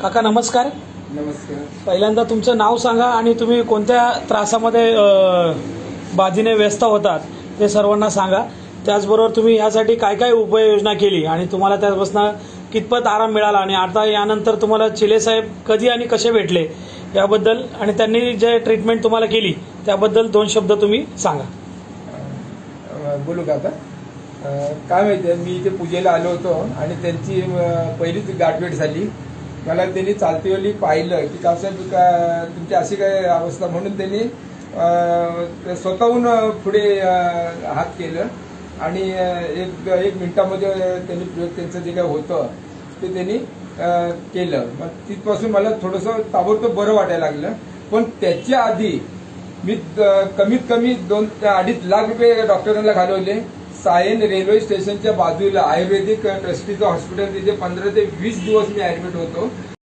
काका नमस्कार. नमस्कार. पहिल्यांदा तुमचं नाव सांगा आणि तुम्ही कोणत्या त्रासामध्ये बाधीने व्यस्त होतात ते सर्वांना सांगा. त्याचबरोबर तुम्ही यासाठी काय काय उपाययोजना केली आणि तुम्हाला त्यापासून कितपत आराम मिळाला आणि आता यानंतर तुम्हाला चिले साहेब कधी आणि कसे भेटले याबद्दल आणि त्यांनी जे ट्रीटमेंट तुम्हाला केली त्याबद्दल 2 शब्द तुम्ही सांगा. बोलू का आता? काय माहितीये, मी इथे पूजेला आलो होतो आणि त्यांची पहिलीच गाठभेट झाली. मला त्यांनी चालतीवेळी पाहिलं की कासाहेब तुमची अशी काय अवस्था, म्हणून त्यांनी स्वतःहून पुढे हात केलं आणि एक मिनिटामध्ये त्यांनी त्यांचं जे काय होतं ते त्यांनी केलं. मग तिथपासून मला थोडंसं ताबडतोब बरं वाटायला लागलं. पण त्याच्या आधी मी कमीत कमी 2 ते 2.5 लाख रुपये डॉक्टरांना घालवले. सायन रेल्वे स्टेशनच्या बाजूला आयुर्वेदिक ट्रस्टीचं हॉस्पिटल, तिथे 15 ते 20 दिवस मी ऍडमिट होतो.